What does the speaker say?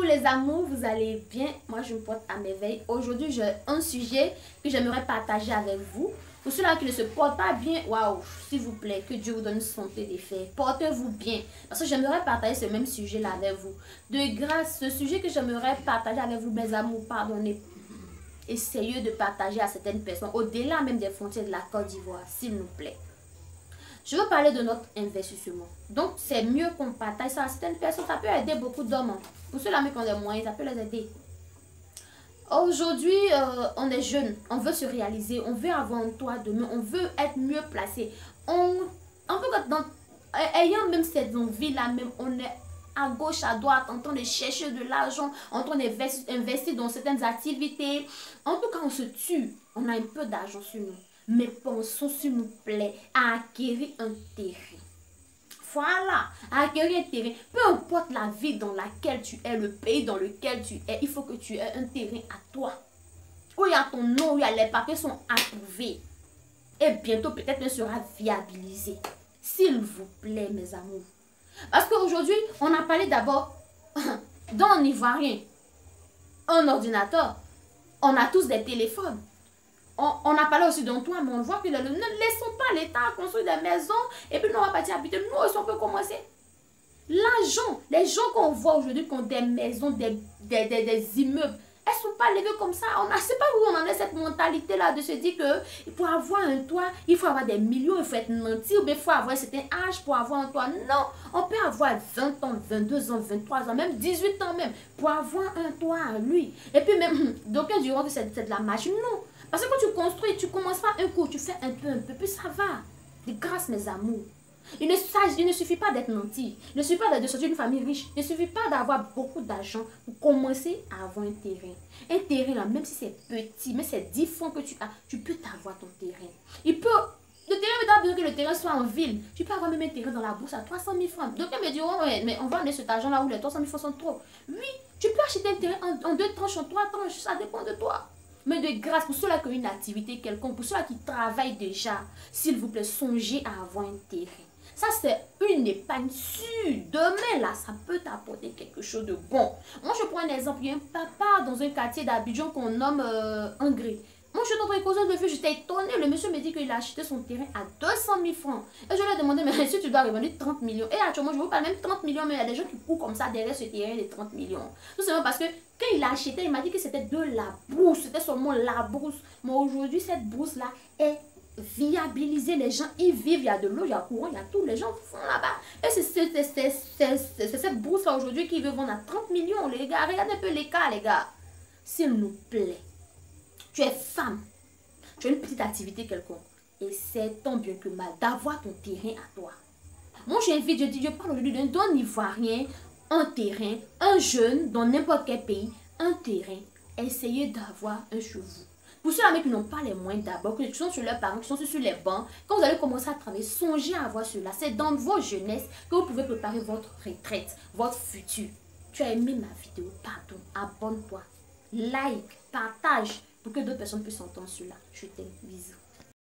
Coucou les amours, vous allez bien? Moi je me porte à merveille. Aujourd'hui j'ai un sujet que j'aimerais partager avec vous. Pour ceux-là qui ne se portent pas bien, waouh, s'il vous plaît, que Dieu vous donne santé des fers. Portez-vous bien. Parce que j'aimerais partager ce même sujet-là avec vous. De grâce, ce sujet que j'aimerais partager avec vous, mes amours, pardonnez. Essayez de partager à certaines personnes, au-delà même des frontières de la Côte d'Ivoire, s'il vous plaît. Je veux parler de notre investissement. Donc, c'est mieux qu'on partage ça à certaines personnes. Ça peut aider beaucoup d'hommes. Pour ceux-là qui ont des moyens, ça peut les aider. Aujourd'hui, on est jeune. On veut se réaliser. On veut avoir un toit demain. On veut être mieux placé. Ayant même cette envie-là, même, on est à gauche, à droite, en train de chercher de l'argent, en train d'investir dans certaines activités. En tout cas, on se tue. On a un peu d'argent sur nous. Mais pensons, s'il nous plaît, à acquérir un terrain. Voilà, à acquérir un terrain. Peu importe la ville dans laquelle tu es, le pays dans lequel tu es, il faut que tu aies un terrain à toi. Où il y a ton nom, où il y a les papiers sont approuvés. Et bientôt, peut-être, il sera viabilisé. S'il vous plaît, mes amours. Parce qu'aujourd'hui, on a parlé d'abord d'un Ivoirien, un ordinateur. On a tous des téléphones. On a parlé aussi d'un toit, mais on voit que ne laissons pas l'État construire des maisons et puis nous on va partir habiter. Nous aussi on peut commencer. L'argent, les gens qu'on voit aujourd'hui qui ont des maisons, des immeubles, elles ne sont pas levées comme ça. On ne sait pas où on en est cette mentalité-là de se dire que pour avoir un toit, il faut avoir des millions, il faut être nanti, ou bien il faut avoir un certain âge pour avoir un toit. Non, on peut avoir 20 ans, 22 ans, 23 ans, même 18 ans même, pour avoir un toit à lui. Et puis même, d'aucuns diront que c'est de la magie. Non. Parce que quand tu construis, tu commences pas un coup, tu fais un peu, puis ça va. De grâce, mes amours. Il ne suffit pas d'être nanti. Il ne suffit pas de sortir d'une famille riche. Il ne suffit pas d'avoir beaucoup d'argent pour commencer à avoir un terrain. Un terrain, là, même si c'est petit, mais c'est 10 francs que tu as, tu peux t'avoir ton terrain. Le terrain ne doit besoin que le terrain soit en ville. Tu peux avoir même un terrain dans la bourse à 300 000 francs. Donc, ils me diront, ouais, mais on va donner cet argent-là où les 300 000 francs sont trop. Oui, tu peux acheter un terrain en 2 tranches, en 3 tranches, ça dépend de toi. Mais de grâce, pour ceux-là qui ont une activité quelconque, pour ceux-là qui travaillent déjà, s'il vous plaît, songez à avoir un terrain. Ça, c'est une épargne sûre. Demain, là, ça peut t'apporter quelque chose de bon. Moi, je prends un exemple. Il y a un papa dans un quartier d'Abidjan qu'on nomme Angré. Moi, je suis dans une cause de vue, j'étais étonnée. Le monsieur me dit qu'il a acheté son terrain à 200 000 francs. Et je lui ai demandé, mais si tu dois revenir 30 millions. Et actuellement, je vous parle même 30 millions, mais il y a des gens qui courent comme ça derrière ce terrain de 30 millions. Tout simplement parce que quand il a acheté, il m'a dit que c'était de la brousse. C'était seulement la brousse. Mais aujourd'hui, cette brousse-là est viabilisée. Les gens y vivent. Il y a de l'eau, il y a courant, il y a tout. Les gens font là-bas. Et c'est cette brousse-là aujourd'hui qui veut vendre à 30 millions, les gars. Regardez un peu les cas, les gars. S'il nous plaît. Tu es femme, tu as une petite activité quelconque et c'est tant bien que mal d'avoir ton terrain à toi. Moi j'invite, je parle aujourd'hui d'un Ivoirien, un terrain, un jeune dans n'importe quel pays, un terrain, essayez d'avoir un chez vous. Pour ceux-là qui n'ont pas les moyens d'abord, qui sont sur leurs parents, qui sont sur les bancs, quand vous allez commencer à travailler, songez à avoir cela. C'est dans vos jeunesses que vous pouvez préparer votre retraite, votre futur. Tu as aimé ma vidéo, pardon, abonne-toi, like, partage, pour que d'autres personnes puissent entendre cela. Je t'aime, bisous.